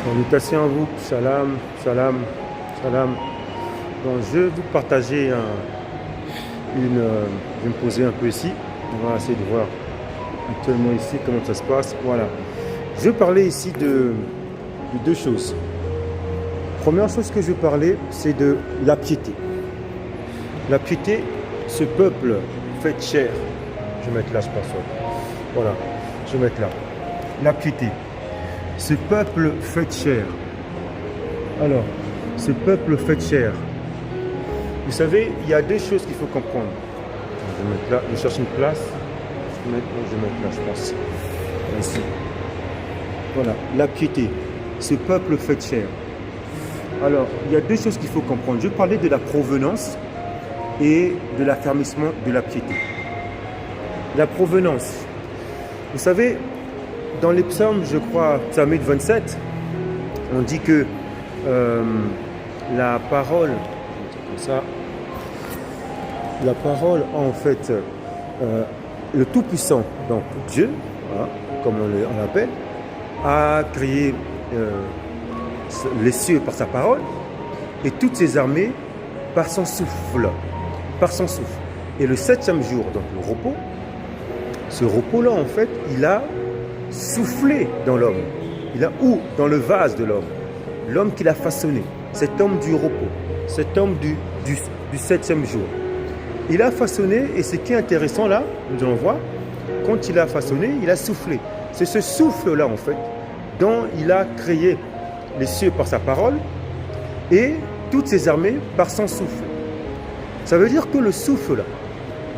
Salutations à vous, salam, salam, salam. Donc, je vais vous partager je vais me poser un peu ici. On va essayer de voir actuellement ici comment ça se passe. Voilà. Je vais parler ici de deux choses. Première chose que je vais parler, c'est de la piété. La piété, ce peuple fait cher. Je vais mettre là, je pense. Voilà, je vais mettre là. La piété. Ce peuple fait cher. Alors, ce peuple fait cher. Vous savez, il y a deux choses qu'il faut comprendre. Je vais mettre là, je cherche une place. Je vais mettre là, je pense. Ici. Voilà, la piété. Ce peuple fait cher. Alors, il y a deux choses qu'il faut comprendre. Je vais parler de la provenance et de l'affermissement de la piété. La provenance. Vous savez, dans les psaumes, je crois, psaume 27, on dit que la parole, comme ça, la parole, en fait, le Tout-Puissant, donc Dieu, voilà, comme on l'appelle, a créé les cieux par sa parole et toutes ses armées par son souffle. Par son souffle. Et le septième jour, donc le repos, ce repos-là, en fait, il a soufflé dans l'homme. Il a où? Dans le vase de l'homme. L'homme qu'il a façonné. Cet homme du repos. Cet homme du septième jour. Il a façonné, et ce qui est intéressant là, nous allons voir, quand il a façonné, il a soufflé. C'est ce souffle-là, en fait, dont il a créé les cieux par sa parole et toutes ses armées par son souffle. Ça veut dire que le souffle, là,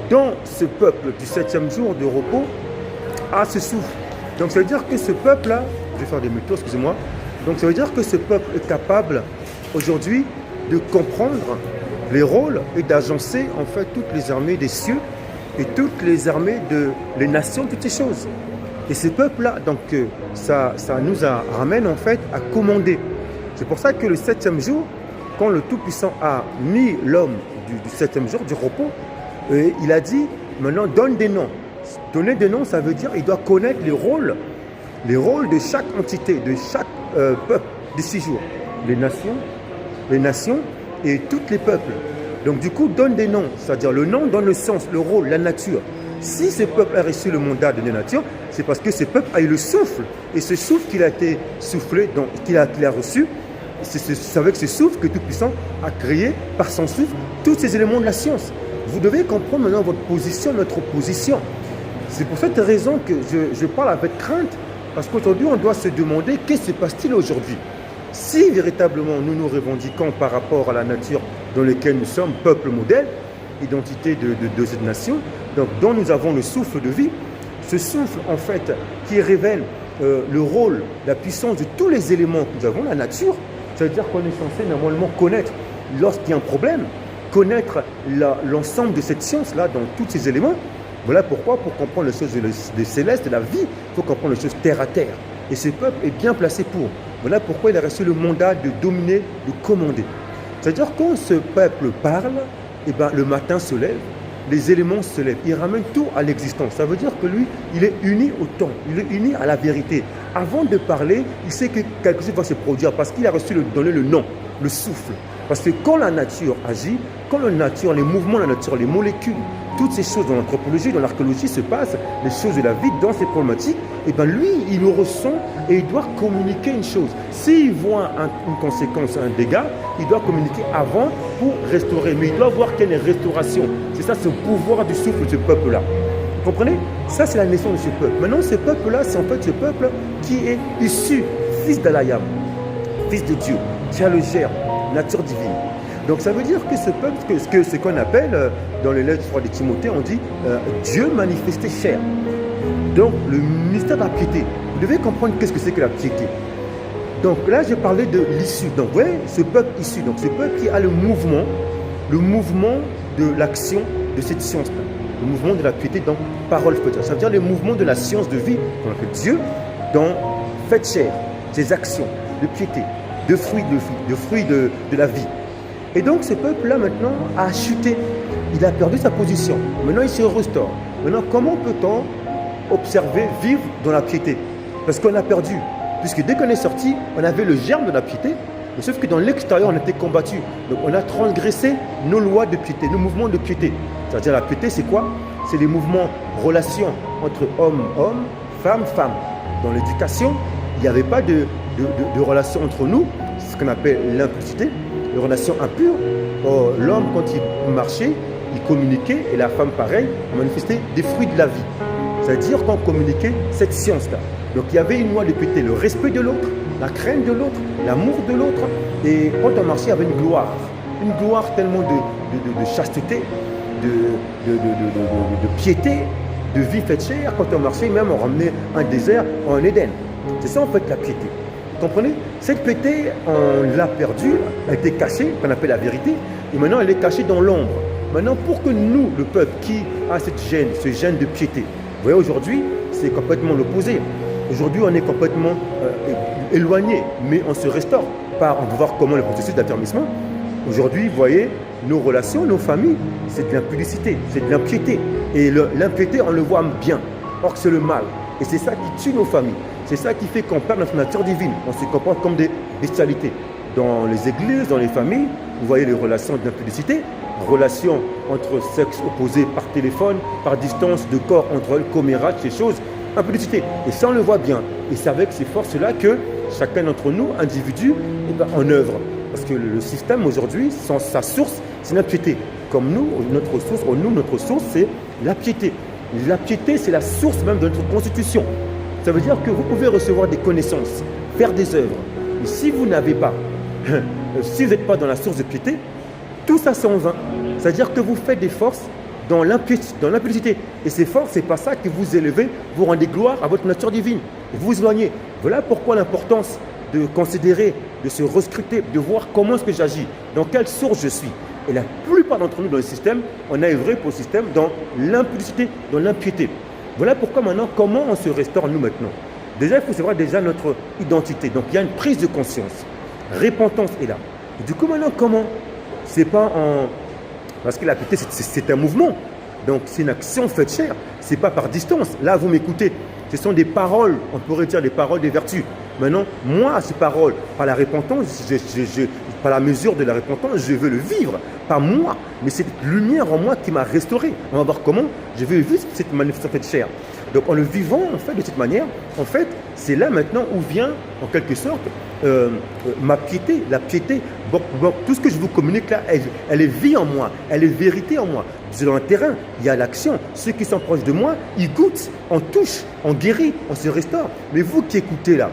dans ce peuple du septième jour de repos, a ce souffle. Donc ça veut dire que ce peuple-là, je vais faire des métaux, excusez-moi. Donc ça veut dire que ce peuple est capable aujourd'hui de comprendre les rôles et d'agencer en fait toutes les armées des cieux et toutes les armées les nations, toutes ces choses. Et ce peuple-là, donc ça nous ramène en fait à commander. C'est pour ça que le septième jour, quand le Tout-Puissant a mis l'homme du septième jour, du repos, il a dit, maintenant donne des noms. Donner des noms, ça veut dire qu'il doit connaître les rôles de chaque entité, de chaque peuple des 6 jours. Les nations et tous les peuples. Donc du coup, donne des noms, c'est-à-dire le nom donne le sens, le rôle, la nature. Si ce peuple a reçu le mandat de nature, c'est parce que ce peuple a eu le souffle. Et ce souffle qu'il a été soufflé, qu'il a reçu, c'est avec ce souffle que Tout-Puissant a créé par son souffle tous ces éléments de la science. Vous devez comprendre maintenant votre position, notre position. C'est pour cette raison que je parle avec crainte, parce qu'aujourd'hui, on doit se demander qu'est-ce qui se passe-t-il aujourd'hui. Si véritablement nous nous revendiquons par rapport à la nature dans laquelle nous sommes, peuple modèle, identité de cette nation, donc dont nous avons le souffle de vie, ce souffle en fait qui révèle le rôle, la puissance de tous les éléments que nous avons, la nature, ça veut dire qu'on est censé normalement connaître lorsqu'il y a un problème, connaître l'ensemble de cette science-là dans tous ces éléments. Voilà pourquoi, pour comprendre les choses des célestes, de la vie, il faut comprendre les choses terre à terre. Et ce peuple est bien placé pour. Voilà pourquoi il a reçu le mandat de dominer, de commander. C'est-à-dire quand ce peuple parle, eh ben, le matin se lève, les éléments se lèvent. Il ramène tout à l'existence. Ça veut dire que lui, il est uni au temps, il est uni à la vérité. Avant de parler, il sait que quelque chose va se produire parce qu'il a reçu donner le nom, le souffle. Parce que quand la nature agit, quand la nature, les mouvements de la nature, les molécules, toutes ces choses dans l'anthropologie, dans l'archéologie se passent, les choses de la vie, dans ces problématiques, et bien lui, il le ressent et il doit communiquer une chose. S'il voit une conséquence, un dégât, il doit communiquer avant pour restaurer. Mais il doit voir quelle est restauration. C'est ça ce pouvoir du souffle de ce peuple-là. Vous comprenez? Ça, c'est la naissance de ce peuple. Maintenant, ce peuple-là, c'est en fait ce peuple qui est issu, fils d'Alayam, fils de Dieu, qui a le germe, nature divine. Donc ça veut dire que ce peuple, ce qu'on appelle dans les lettres de Timothée, on dit Dieu manifesté chair. Donc le mystère de la piété. Vous devez comprendre qu'est-ce que c'est que la piété. Donc là, je parlais de l'issue. Donc vous voyez, ce peuple issu, donc ce peuple qui a le mouvement de l'action de cette science-là. Le mouvement de la piété dans parole faite. Ça veut dire le mouvement de la science de vie, qu'on appelle Dieu, dans fait chair, ses actions de piété, de fruits de la vie. Et donc ce peuple-là maintenant a chuté, il a perdu sa position. Maintenant il se restaure. Maintenant comment peut-on observer, vivre dans la piété? Parce qu'on a perdu. Puisque dès qu'on est sorti, on avait le germe de la piété, mais sauf que dans l'extérieur, on était combattu. Donc on a transgressé nos lois de piété, nos mouvements de piété. C'est-à-dire la piété, c'est quoi? C'est les mouvements, relations entre homme, femme. Dans l'éducation, il n'y avait pas de relation entre nous, c'est ce qu'on appelle l'implicité, les relations impures. Or, l'homme, quand il marchait, il communiquait, et la femme, pareil, manifestait des fruits de la vie. C'est-à-dire qu'on communiquait cette science-là. Donc il y avait une loi de piété, le respect de l'autre, la crainte de l'autre, l'amour de l'autre. Et quand on marchait, il y avait une gloire tellement de chasteté, de piété, de vie faite chair. Quand on marchait, même on ramenait un désert en Éden. C'est ça en fait la piété. Vous comprenez? Cette piété, on l'a perdue, elle était cachée, qu'on appelle la vérité, et maintenant elle est cachée dans l'ombre. Maintenant, pour que nous, le peuple qui a ce gène de piété, vous voyez, aujourd'hui, c'est complètement l'opposé. Aujourd'hui, on est complètement éloigné, mais on se restaure. On va voir comment le processus d'affermissement. Aujourd'hui, vous voyez, nos relations, nos familles, c'est de l'impudicité, c'est de l'impiété. Et l'impiété, on le voit bien. Or, c'est le mal. Et c'est ça qui tue nos familles. C'est ça qui fait qu'on perd notre nature divine. On se comporte comme des bestialités. Dans les églises, dans les familles, vous voyez les relations d'impudicité, relations entre sexes opposés par téléphone, par distance de corps entre eux, commérage, ces choses, impudicité. Et ça, on le voit bien. Et c'est avec ces forces-là que chacun d'entre nous, individus, en œuvre. Parce que le système aujourd'hui, sa source, c'est l'impiété. Comme nous, notre source, c'est la piété. La piété, c'est la source même de notre constitution. Ça veut dire que vous pouvez recevoir des connaissances, faire des œuvres. Mais si vous n'avez pas, si vous n'êtes pas dans la source de piété, tout ça c'est en vain. C'est-à-dire que vous faites des forces dans l'impudicité. Et ces forces, ce n'est pas ça que vous élevez, vous rendez gloire à votre nature divine. Vous vous éloignez. Voilà pourquoi l'importance de considérer, de se rescruter, de voir comment est-ce que j'agis, dans quelle source je suis. Et la plupart d'entre nous dans le système, on a œuvré pour le système dans l'impudicité, dans l'impiété. Voilà pourquoi maintenant, comment on se restaure nous maintenant? Déjà, il faut savoir déjà notre identité. Donc il y a une prise de conscience. Repentance est là. Et du coup maintenant, comment? C'est pas en... Parce que la piété, c'est un mouvement. Donc c'est une action faite chair. C'est pas par distance. Là, vous m'écoutez. Ce sont des paroles, on pourrait dire des paroles des vertus. Maintenant, moi, ces paroles, par la repentance, par la mesure de la repentance, je veux le vivre. Pas moi, mais cette lumière en moi qui m'a restauré. On va voir comment je veux vivre cette manifestation faite chair. Donc en le vivant, en fait, de cette manière, en fait, c'est là maintenant où vient, en quelque sorte, ma piété, la piété. Bon, tout ce que je vous communique là, elle est vie en moi, elle est vérité en moi. Dans le terrain, il y a l'action. Ceux qui sont proches de moi, ils goûtent, on touche, on guérit, on se restaure. Mais vous qui écoutez là,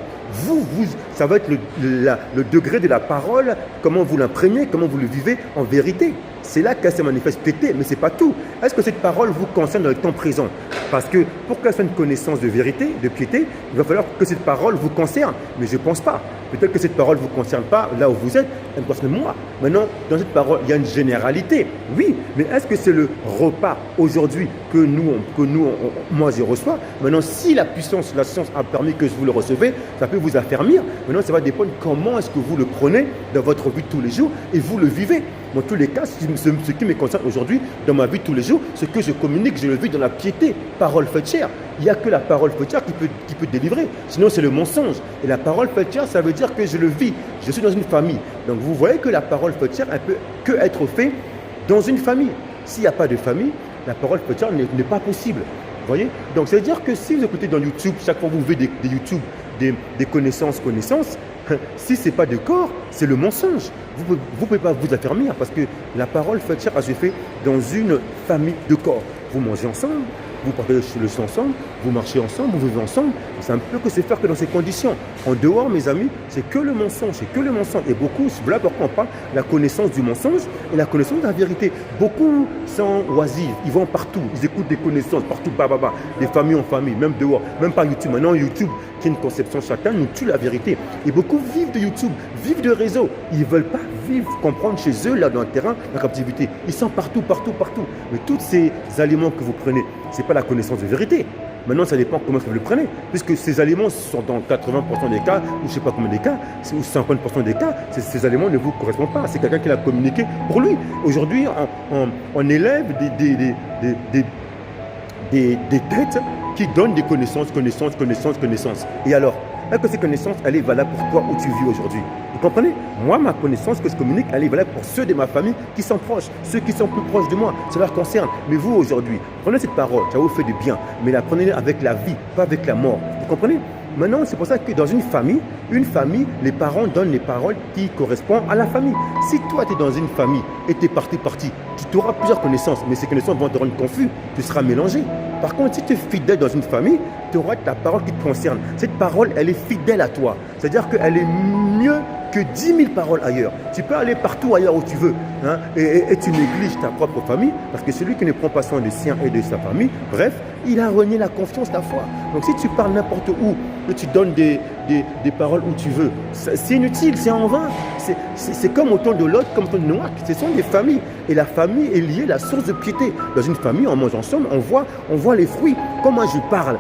ça va être le degré de la parole, comment vous l'imprégnez, comment vous le vivez en vérité. C'est là qu'elle se manifeste piété, mais ce n'est pas tout. Est-ce que cette parole vous concerne dans le temps présent? Parce que pour qu'elle soit une connaissance de vérité, de piété, il va falloir que cette parole vous concerne. Mais je ne pense pas. Peut-être que cette parole ne vous concerne pas là où vous êtes, elle me concerne moi. Maintenant, dans cette parole, il y a une généralité. Oui, mais est-ce que c'est le repas aujourd'hui que moi je reçois? Maintenant, si la puissance, la science a permis que vous le recevez, ça peut vous affermir. Maintenant, ça va dépendre comment est-ce que vous le prenez dans votre vie de tous les jours et vous le vivez. Dans tous les cas, ce qui me concerne aujourd'hui, dans ma vie de tous les jours, ce que je communique, je le vis dans la piété, parole faite chair. Il n'y a que la parole faite chair qui peut délivrer. Sinon, c'est le mensonge. Et la parole faite chair, ça veut dire que je le vis. Je suis dans une famille. Donc, vous voyez que la parole faite chair, elle peut que être faite dans une famille. S'il n'y a pas de famille, la parole faite chair n'est pas possible. Vous voyez? Donc, ça veut dire que si vous écoutez dans YouTube, chaque fois que vous voyez des YouTube, des connaissances, si ce n'est pas de corps, c'est le mensonge. Vous ne pouvez pas vous affermir parce que la parole faite chair, elle se fait dans une famille de corps. Vous mangez ensemble, vous partagez le sang ensemble, vous marchez ensemble, vous vivez ensemble. C'est un peu que c'est faire que dans ces conditions. En dehors, mes amis, c'est que le mensonge, c'est que le mensonge. Et beaucoup, voilà pourquoi on parle de la connaissance du mensonge et la connaissance de la vérité. Beaucoup sont oisifs, ils vont partout, ils écoutent des connaissances partout, des familles en famille, même dehors, même par YouTube. Maintenant, YouTube, qui est une conception chacun, nous tue la vérité. Et beaucoup vivent de YouTube, vivent de réseaux. Ils ne veulent pas vivre, comprendre chez eux, là, dans le terrain, la captivité. Ils sont partout. Mais tous ces aliments que vous prenez, ce n'est pas la connaissance de vérité. Maintenant, ça dépend comment vous le prenez. Puisque ces aliments sont dans 80% des cas, ou je ne sais pas combien des cas, ou 50% des cas, ces aliments ne vous correspondent pas. C'est quelqu'un qui l'a communiqué pour lui. Aujourd'hui, on élève des têtes qui donnent des connaissances. Et alors, est-ce que cette connaissance, elle est valable pour toi où tu vis aujourd'hui? Vous comprenez? Moi, ma connaissance que je communique, elle est valable pour ceux de ma famille qui sont proches, ceux qui sont plus proches de moi. Ça leur concerne. Mais vous, aujourd'hui, prenez cette parole, ça vous fait du bien, mais la prenez avec la vie, pas avec la mort. Vous comprenez? Maintenant, c'est pour ça que dans une famille, les parents donnent les paroles qui correspondent à la famille. Si toi, tu es dans une famille et tu es parti, tu auras plusieurs connaissances, mais ces connaissances vont te rendre confus, tu seras mélangé. Par contre, si tu es fidèle dans une famille, tu auras ta parole qui te concerne. Cette parole, elle est fidèle à toi. C'est-à-dire qu'elle est mieux que 10 000 paroles ailleurs. Tu peux aller partout ailleurs où tu veux, hein, et tu négliges ta propre famille, parce que celui qui ne prend pas soin de sien et de sa famille, bref, il a renié la confiance, la foi. Donc si tu parles n'importe où, que tu donnes des paroles où tu veux, c'est inutile, c'est en vain. C'est comme au temps de Lot, comme au temps de Noach. Ce sont des familles. Et la famille est liée à la source de piété. Dans une famille, on mange ensemble, on voit les fruits. Comment je parle,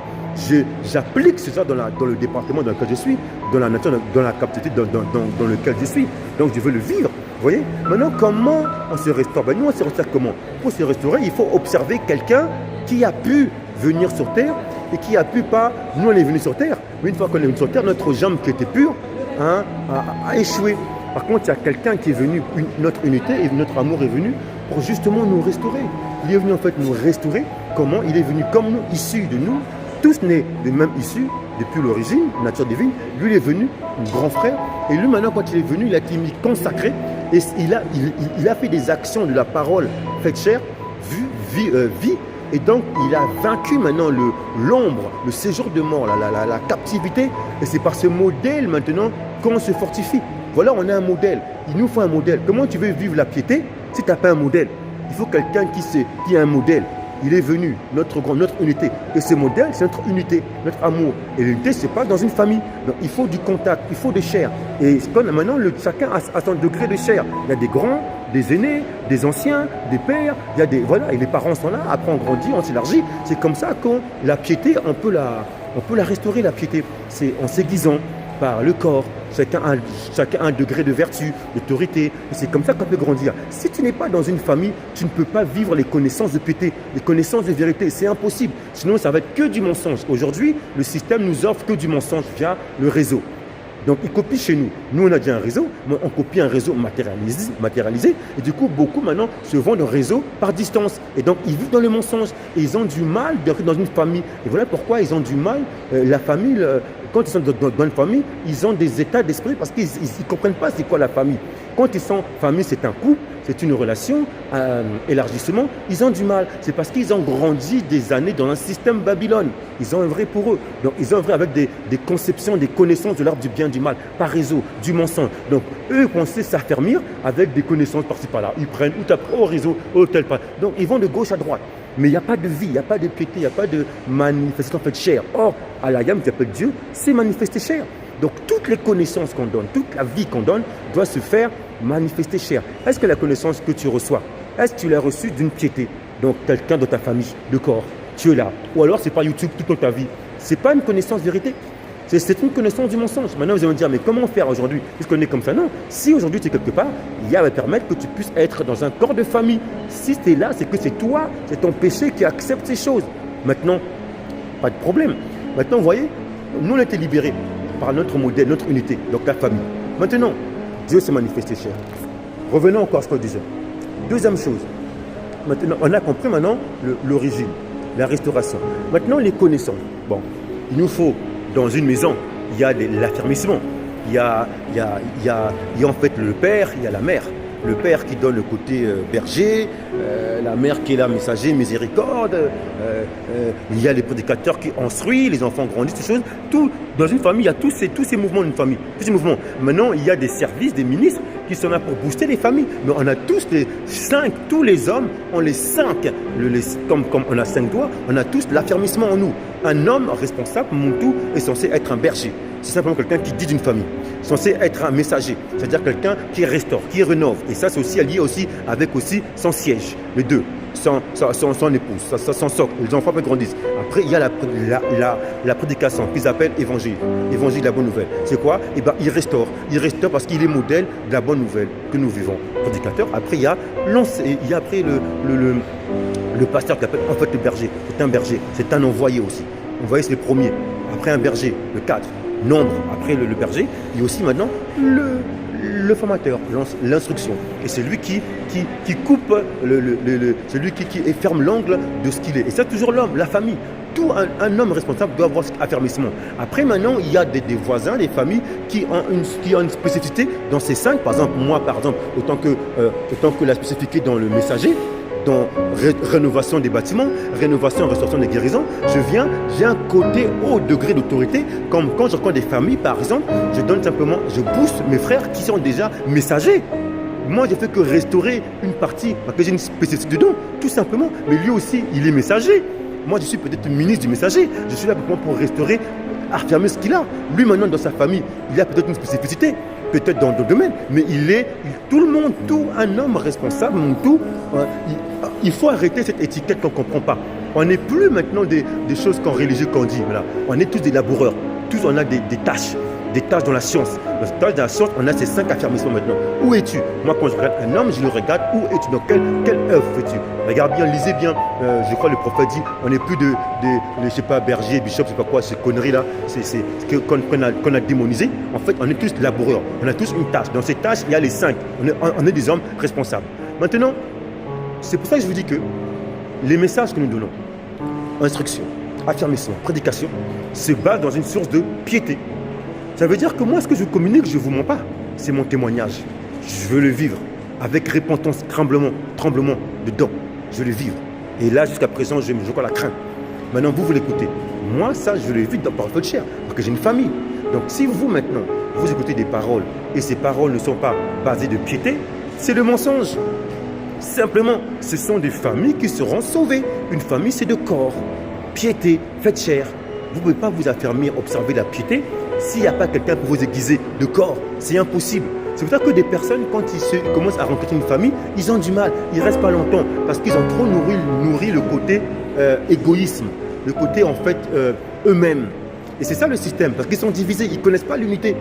j'applique ça dans le département dans lequel je suis, dans la nature, dans la capacité dans lequel je suis. Donc je veux le vivre. Vous voyez? Maintenant, comment on se restaure? Nous, on se restaure comment? Pour se restaurer, il faut observer quelqu'un qui a pu venir sur terre et qui a pu pas. Nous, on est venu sur terre, mais une fois qu'on est venu sur terre, notre jambe qui était pure, hein, a échoué. Par contre, il y a quelqu'un qui est venu, notre unité et notre amour est venu pour justement nous restaurer. Il est venu en fait nous restaurer. Comment? Il est venu comme nous, issu de nous, tous nés de même issue, depuis l'origine, nature divine. Lui, il est venu, un grand frère. Et lui, maintenant, quand il est venu, il a été mis consacré. Et il a fait des actions de la parole faite chair, vie. Et donc, il a vaincu maintenant l'ombre, le séjour de mort, la captivité. Et c'est par ce modèle maintenant qu'on se fortifie. Voilà, on a un modèle. Il nous faut un modèle. Comment tu veux vivre la piété si tu n'as pas un modèle? Il faut quelqu'un qui a un modèle. Il est venu, notre unité. Et ce modèle, c'est notre unité, notre amour. Et l'unité, ce n'est pas dans une famille. Donc, il faut du contact, il faut de chair. Et maintenant, chacun a son degré de chair. Il y a des grands, des aînés, des anciens, des pères. Il y a voilà, et les parents sont là. Après, on grandit, on s'élargit. C'est comme ça que la piété, on peut la restaurer, la piété. C'est en s'aiguisant par le corps. Chacun a un degré de vertu, d'autorité. Et c'est comme ça qu'on peut grandir. Si tu n'es pas dans une famille, tu ne peux pas vivre les connaissances de piété, les connaissances de vérité. C'est impossible. Sinon, ça va être que du mensonge. Aujourd'hui, le système nous offre que du mensonge via le réseau. Donc, ils copient chez nous. Nous, on a déjà un réseau, mais on copie un réseau matérialisé. Et du coup, beaucoup maintenant se vendent un réseau par distance. Et donc, ils vivent dans le mensonge. Et ils ont du mal d'être dans une famille. Et voilà pourquoi ils ont du mal. La famille, quand ils sont dans une famille, ils ont des états d'esprit parce qu'ils ne comprennent pas c'est quoi la famille. Quand ils sont famille, c'est un couple, c'est une relation, élargissement. Ils ont du mal. C'est parce qu'ils ont grandi des années dans un système Babylone. Ils ont œuvré pour eux. Donc, ils ont œuvré avec des conceptions, des connaissances de l'arbre du bien, du mal, par réseau, du mensonge. Donc, eux pensaient s'affermir avec des connaissances par-ci par-là. Ils prennent ou après au réseau, au tel pas. Donc, ils vont de gauche à droite. Mais il n'y a pas de vie, il n'y a pas de piété, il n'y a pas de manifestation faite chair. Or, à la gamme qui appelle Dieu, c'est manifester chair. Donc, toutes les connaissances qu'on donne, toute la vie qu'on donne, doit se faire manifester chair. Est-ce que la connaissance que tu reçois, est-ce que tu l'as reçue d'une piété? Donc, quelqu'un dans ta famille, de corps, tu es là. Ou alors, c'est pas YouTube toute ta vie. Ce n'est pas une connaissance vérité. C'est une connaissance du mensonge. Maintenant, vous allez me dire, mais comment faire aujourd'hui? Puisqu'on est comme ça, non. Si aujourd'hui tu es quelque part, il va permettre que tu puisses être dans un corps de famille. Si tu es là, c'est que c'est toi, c'est ton péché qui accepte ces choses. Maintenant, pas de problème. Maintenant, vous voyez, nous on a été libérés par notre modèle, notre unité, donc la famille. Maintenant, Dieu s'est manifesté cher. Revenons encore à ce qu'on disait. Deuxième chose, maintenant, on a compris maintenant l'origine, la restauration. Maintenant, les connaissances. Bon, il nous faut, dans une maison, il y a l'affermissement. Il y a en fait le père, il y a la mère. Le père qui donne le côté berger, la mère qui est là, messager, miséricorde, il y a les prédicateurs qui instruisent, les enfants grandissent, toutes choses. Tout, dans une famille, il y a tous ces mouvements d'une famille. Tous ces mouvements. Maintenant, il y a des services, des ministres qui sont là pour booster les familles. Mais on a tous les 5, tous les hommes ont les 5, comme on a 5 doigts, on a tous l'affermissement en nous. Un homme responsable, mon tout, est censé être un berger. C'est simplement quelqu'un qui dit d'une famille. Censé être un messager, c'est-à-dire quelqu'un qui restaure, qui rénove. Et ça, c'est aussi lié aussi avec aussi son siège, les deux, son épouse, son socle. Les enfants grandissent. Après, il y a la prédication qu'ils appellent évangile. Évangile de la bonne nouvelle. C'est quoi? Eh bien, il restaure. Il restaure parce qu'il est modèle de la bonne nouvelle que nous vivons. Prédicateur. Après, il y a après le pasteur qui appelle en fait le berger. C'est un berger. C'est un envoyé aussi. Envoyé, c'est le premier. Après, un berger, le 4. nombre après le berger, il y a aussi maintenant le formateur, l'instruction. Et c'est lui qui coupe, c'est lui qui ferme l'angle de ce qu'il est. Et c'est toujours l'homme, la famille. Tout un homme responsable doit avoir cet affermissement. Après, maintenant, il y a des voisins, des familles qui ont une spécificité dans ces 5. Par exemple, moi, autant que la spécificité dans le messager, dans rénovation des bâtiments, rénovation et restauration des guérisons, j'ai un côté haut degré d'autorité, comme quand je rencontre des familles, par exemple, je pousse mes frères qui sont déjà messagers. Moi, je fais que restaurer une partie, parce que j'ai une spécificité dedans, tout simplement, mais lui aussi, il est messager. Moi, je suis peut-être ministre du messager, je suis là pour restaurer, affirmer ce qu'il a. Lui, maintenant, dans sa famille, il a peut-être une spécificité, peut-être dans d'autres domaines, mais tout le monde, tout un homme responsable, il faut arrêter cette étiquette qu'on ne comprend pas. On n'est plus maintenant des choses qu'en religieux qu'on dit. Voilà. On est tous des laboureurs, tous on a des tâches dans la science. Dans la science, on a ces 5 affirmations maintenant. Où es-tu? Moi, quand je regarde un homme, je le regarde. Où es-tu? Dans quelle œuvre fais-tu? Regarde bien, lisez bien. Je crois que le prophète dit, on n'est plus je sais pas, berger, bishop, je sais pas quoi, ces conneries-là, qu'on a démonisé. En fait, on est tous laboureurs. On a tous une tâche. Dans ces tâches, il y a les 5. On est des hommes responsables. Maintenant, c'est pour ça que je vous dis que les messages que nous donnons, instruction, affirmation, prédication, se basent dans une source de piété. Ça veut dire que moi, ce que je communique, je ne vous mens pas. C'est mon témoignage. Je veux le vivre avec repentance, tremblement dedans. Je veux le vivre. Et là, jusqu'à présent, je crois la crainte. Maintenant, vous l'écoutez. Moi, ça, je le vis par votre chair, parce que j'ai une famille. Donc, si vous, maintenant, vous écoutez des paroles, et ces paroles ne sont pas basées de piété, c'est le mensonge. Simplement, ce sont des familles qui seront sauvées. Une famille, c'est de corps. Piété, faites chair. Vous ne pouvez pas vous affermir, observer la piété, s'il n'y a pas quelqu'un pour vous aiguiser de corps. C'est impossible. C'est pour ça que des personnes, quand ils commencent à rencontrer une famille, ils ont du mal. Ils ne restent pas longtemps parce qu'ils ont trop nourri le côté égoïsme, le côté en fait eux-mêmes. Et c'est ça le système, parce qu'ils sont divisés, ils ne connaissent pas l'unité.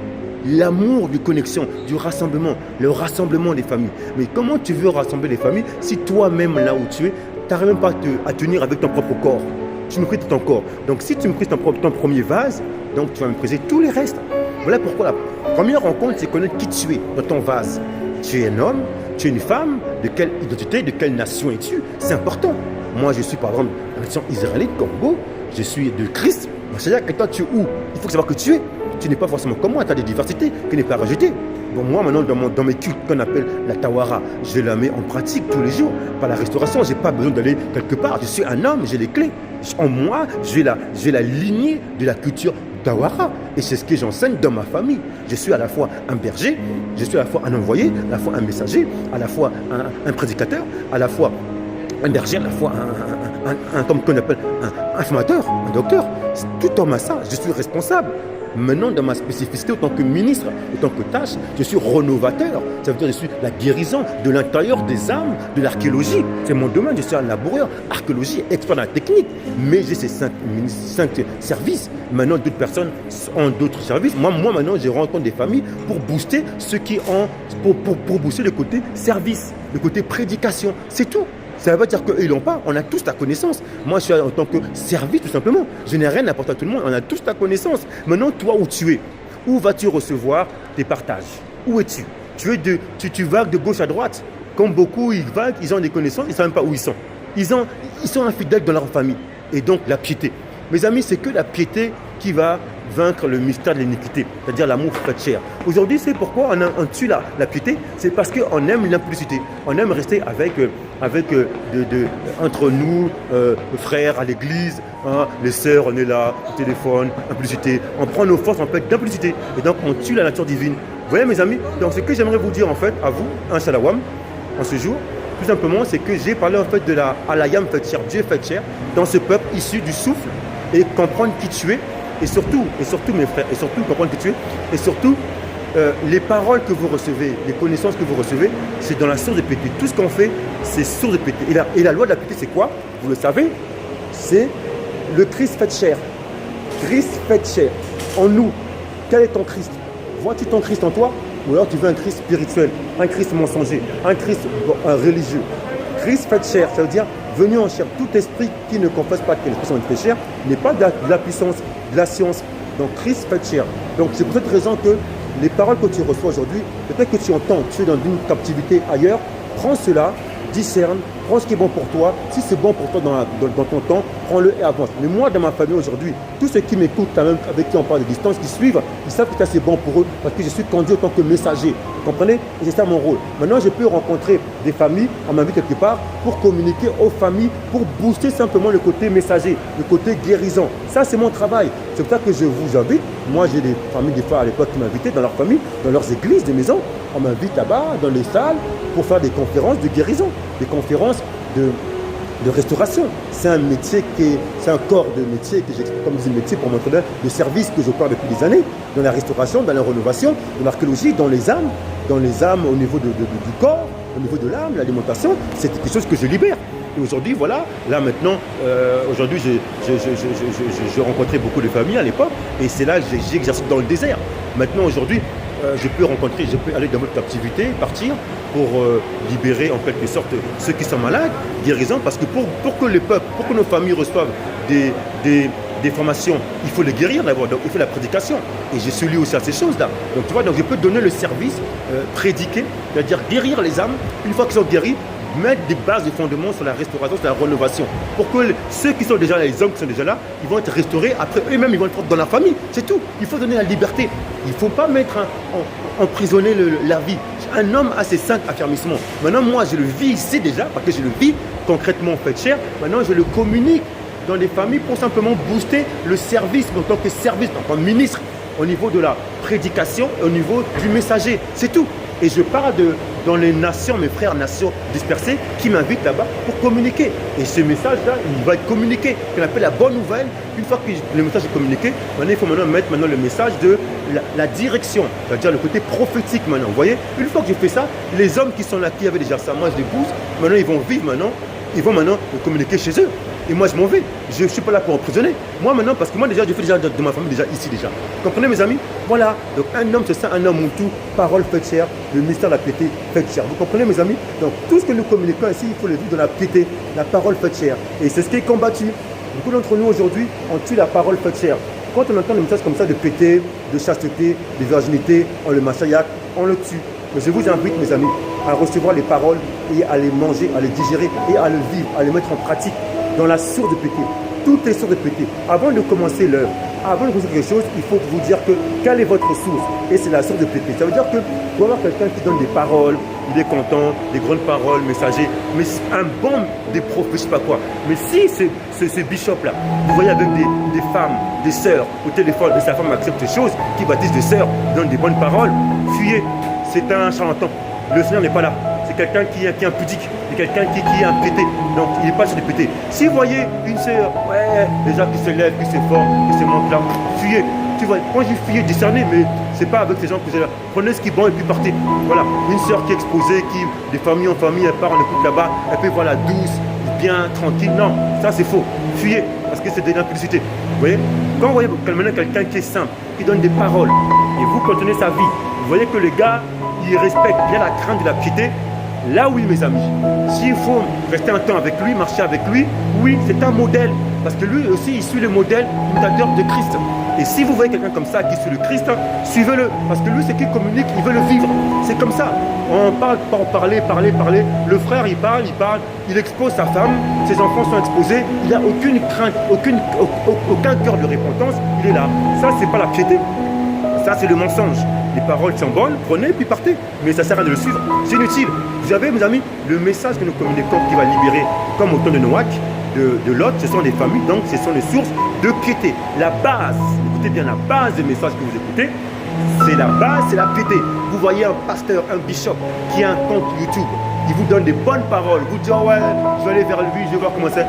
L'amour de connexion, du rassemblement, le rassemblement des familles. Mais comment tu veux rassembler les familles si toi-même, là où tu es, tu n'arrives même pas à tenir avec ton propre corps? Tu me méprises ton corps. Donc si tu me méprises ton premier vase, donc tu vas mépriser tous les restes. Voilà pourquoi la première rencontre, c'est connaître qui tu es dans ton vase. Tu es un homme, tu es une femme, de quelle identité, de quelle nation es-tu? C'est important. Moi, je suis par exemple de la nation israélite, Congo, je suis de Christ. C'est-à-dire que toi, tu es où? Il faut savoir que tu es. Tu n'es pas forcément comme moi, tu as des diversités qui n'est pas rejetée. Bon, moi, maintenant, dans mes cultes qu'on appelle la Tawara, je la mets en pratique tous les jours. Par la restauration, je n'ai pas besoin d'aller quelque part. Je suis un homme, j'ai les clés. En moi, j'ai la lignée de la culture Tawara. Et c'est ce que j'enseigne dans ma famille. Je suis à la fois un berger, je suis à la fois un envoyé, à la fois un messager, à la fois un prédicateur, à la fois un berger, à la fois comme qu'on appelle un formateur, un docteur. Tout en ça, je suis responsable. Maintenant, dans ma spécificité, en tant que ministre, en tant que tâche, je suis rénovateur. Ça veut dire que je suis la guérison de l'intérieur des âmes, de l'archéologie. C'est mon domaine, je suis un laboureur, archéologie, expert dans la technique. Mais j'ai ces 5 services. Maintenant, d'autres personnes ont d'autres services. Moi, maintenant, je rencontre des familles pour booster ceux qui ont, pour booster le côté service, le côté prédication. C'est tout. Ça ne veut pas dire qu'ils n'ont pas, on a tous ta connaissance. Moi, je suis en tant que service, tout simplement. Je n'ai rien à apporter à tout le monde, on a tous ta connaissance. Maintenant, toi, où tu es? Où vas-tu recevoir tes partages? Où es-tu? Tu vagues de gauche à droite. Comme beaucoup, ils vaguent, ils ont des connaissances, ils ne savent même pas où ils sont. Ils sont infidèles dans leur famille. Et donc, la piété. Mes amis, c'est que la piété qui va vaincre le mystère de l'iniquité, c'est-à-dire l'amour fait chair. Aujourd'hui, c'est pourquoi on tue la piété, c'est parce qu'on aime l'impudicité. On aime rester entre nous, frères à l'église, hein, les sœurs, on est là, au téléphone, impudicité. On prend nos forces en fait d'impudicité et donc on tue la nature divine. Vous voyez mes amis, donc ce que j'aimerais vous dire en fait à vous, un shalawam, en ce jour, tout simplement, c'est que j'ai parlé en fait de la Alayam fait chair, Dieu fait chair, dans ce peuple issu du souffle et comprendre qui tu es. Et surtout mes frères, et surtout comprendre qui tu es, et surtout les paroles que vous recevez, les connaissances que vous recevez, c'est dans la source de piété. Tout ce qu'on fait, c'est source de piété. Et la loi de la piété, c'est quoi? Vous le savez, c'est le Christ fait chair. Christ fait chair. En nous, quel est ton Christ? Vois-tu ton Christ en toi? Ou alors tu veux un Christ spirituel, un Christ mensonger, un Christ religieux? Christ fait chair, ça veut dire venu en chair. Tout esprit qui ne confesse pas que l'esprit est fait chair n'est pas de la puissance, de la science, Donc Christ fait chair. Donc c'est pour cette raison que les paroles que tu reçois aujourd'hui, peut-être que tu entends, tu es dans une captivité ailleurs, prends cela, discerne, prends ce qui est bon pour toi. Si c'est bon pour toi dans ton temps, prends-le et avance. Mais moi, dans ma famille aujourd'hui, tous ceux qui m'écoutent, même avec qui on parle de distance, qui suivent, ils savent que ça c'est bon pour eux parce que je suis conduit en tant que messager. Vous comprenez? Et c'est ça mon rôle. Maintenant, je peux rencontrer des familles, on m'invite quelque part pour communiquer aux familles, pour booster simplement le côté messager, le côté guérison. Ça, c'est mon travail. C'est pour ça que je vous invite. Moi, j'ai des familles, des fois à l'époque, qui m'invitaient dans leur famille, dans leurs églises, des maisons. On m'invite là-bas, dans les salles, pour faire des conférences de guérison, des conférences de restauration. C'est un métier c'est un corps de métier que j'explique comme un métier pour montrer le service que je parle depuis des années, dans la restauration, dans la rénovation, dans l'archéologie, dans les âmes au niveau du corps, au niveau de l'âme, l'alimentation. C'est quelque chose que je libère. Et aujourd'hui, voilà, là maintenant, aujourd'hui, j'ai rencontré beaucoup de familles à l'époque, et c'est là que j'ai exercé dans le désert. Maintenant, aujourd'hui, je peux aller dans votre captivité, partir pour libérer en quelque sorte ceux qui sont malades, guérison, parce que pour que le peuple, pour que nos familles reçoivent des formations, il faut les guérir d'abord, donc il faut la prédication. Et j'ai celui aussi à ces choses-là. Donc tu vois, donc je peux donner le service, prédiquer, c'est-à-dire guérir les âmes, une fois qu'ils sont guéris, mettre des bases, des fondements sur la restauration, sur la rénovation. Pour que ceux qui sont déjà là, les hommes qui sont déjà là, ils vont être restaurés, après eux-mêmes ils vont être dans la famille. C'est tout. Il faut donner la liberté. Il ne faut pas mettre emprisonner la vie. Un homme a ses 5 affermissements. Maintenant, moi, je le vis ici déjà, parce que je le vis concrètement en fait chair. Maintenant, je le communique dans les familles pour simplement booster le service en tant que service, en tant que ministre, au niveau de la prédication, au niveau du messager. C'est tout. Et je parle dans les nations, mes frères nations dispersées, qui m'invitent là-bas pour communiquer. Et ce message-là, il va être communiqué, qu'on appelle la bonne nouvelle. Une fois que le message est communiqué, maintenant, il faut mettre le message de la direction, c'est-à-dire le côté prophétique maintenant. Vous voyez, une fois que j'ai fait ça, les hommes qui sont là, qui avaient déjà ça, moi je les pousse, maintenant ils vont vivre ils vont maintenant communiquer chez eux. Et moi je m'en vais, je ne suis pas là pour emprisonner. Moi maintenant, parce que moi déjà, je fais déjà de ma famille déjà ici déjà. Vous comprenez mes amis? Voilà, donc un homme c'est ça, un homme ou tout, parole faite chair, le mystère de la piété faite chair. Vous comprenez mes amis? Donc tout ce que nous communiquons ici, il faut le vivre dans la piété, la parole faite chair. Et c'est ce qui est combattu. Beaucoup d'entre nous aujourd'hui, on tue la parole faite chair. Quand on entend des messages comme ça de piété, de chasteté, de virginité, on le massaillaque, on le tue. Mais je vous invite mes amis à recevoir les paroles et à les manger, à les digérer et à le vivre, à les mettre en pratique dans la source de péché. Tout est source de péché. Avant de commencer l'œuvre, avant de construire quelque chose, il faut vous dire que quelle est votre source. Et c'est la source de péché. Ça veut dire que vous pouvez avoir quelqu'un qui donne des paroles, il est content, des grandes paroles, messagers, mais un bon des prophètes, je ne sais pas quoi. Mais si ce bishop-là, vous voyez avec des femmes, des sœurs, au téléphone, et sa femme accepte ces choses, qui baptise des sœurs, donne des bonnes paroles, fuyez. C'est un charlatan. Le Seigneur n'est pas là. C'est quelqu'un qui est impudique. C'est quelqu'un qui est un pété. Donc, il n'est pas sur des pétés. Si vous voyez une sœur, des gens qui se lèvent, qui s'efforcent, qui se montrent là, fuyez. Tu vois, quand j'ai fuyé, discerner, mais c'est pas avec ces gens que vous êtes là. Prenez ce qui est bon et puis partez. Voilà. Une sœur qui est exposée, qui, de famille en famille, elle part, on écoute là-bas, elle peut voir la douce, bien, tranquille. Non, ça c'est faux. Fuyez, parce que c'est de l'impudicité. Vous voyez? Quand vous voyez maintenant quelqu'un qui est simple, qui donne des paroles, et vous contenez sa vie, vous voyez que le gars, il respecte bien la crainte de la piété. Là oui mes amis, s'il faut rester un temps avec lui, marcher avec lui, oui c'est un modèle. Parce que lui aussi il suit le modèle imitateur de Christ. Et si vous voyez quelqu'un comme ça qui suit le Christ, suivez-le. Parce que lui c'est qu'il communique, il veut le vivre. C'est comme ça. On parle pour parler. Le frère il parle, il expose sa femme, ses enfants sont exposés, il n'a aucune crainte, aucun cœur de repentance, il est là. Ça c'est pas la piété. Ça c'est le mensonge. Les paroles sont bonnes, prenez puis partez. Mais ça sert à rien de le suivre. C'est inutile. Vous avez, mes amis, le message que nous communiquons qui va libérer, comme au temps de Noach, de Lot, ce sont les familles, donc ce sont les sources de piété. La base, écoutez bien, la base des messages que vous écoutez, c'est la base, c'est la piété. Vous voyez un pasteur, un bishop qui a un compte YouTube, il vous donne des bonnes paroles, vous dites, oh ouais, je vais aller vers lui, je vais voir comment c'est.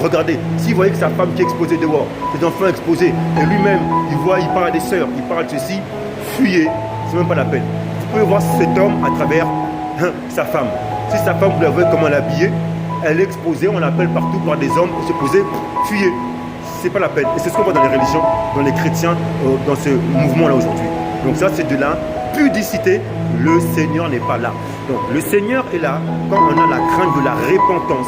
Regardez, si vous voyez que sa femme qui est exposée dehors, ses enfants exposés, et lui-même, il parle des sœurs, il parle de ceci, fuyez, c'est même pas la peine. Vous pouvez voir cet homme à travers sa femme. Si sa femme, vous la voyez comment elle est habillée, elle est exposée, on l'appelle partout par des hommes, exposés, fuyez. C'est pas la peine. Et c'est ce qu'on voit dans les religions, dans les chrétiens, dans ce mouvement-là aujourd'hui. Donc ça, c'est de la pudicité. Le Seigneur n'est pas là. Donc le Seigneur est là quand on a la crainte de la repentance.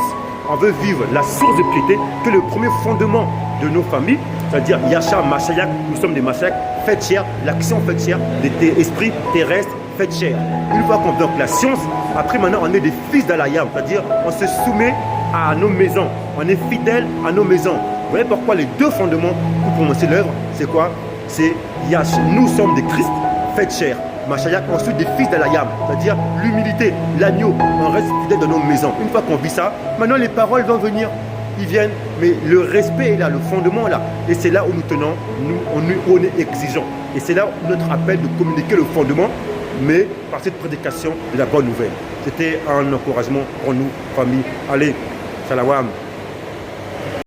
on veut vivre la source de piété, que le premier fondement de nos familles, c'est-à-dire Yasha, Mashayak, nous sommes des Mashayak, faites chair, l'action faites chair, l'esprit terrestre faites chair. Une fois qu'on donc la science, après maintenant on est des fils d'Alayam, c'est-à-dire on se soumet à nos maisons, on est fidèle à nos maisons. Vous voyez pourquoi les deux fondements pour commencer l'œuvre, c'est quoi? C'est Yash, nous sommes des Christ, faites chair. Mashayak, ensuite des fils d'Alayam, c'est-à-dire l'humilité, l'agneau, on reste fidèle dans nos maisons. Une fois qu'on vit ça, maintenant les paroles vont venir, ils viennent, mais le respect est là, le fondement est là. Et c'est là où nous tenons, on est exigeant. Et c'est là notre appel de communiquer le fondement, mais par cette prédication de la bonne nouvelle. C'était un encouragement pour nous, famille. Allez, shalawam.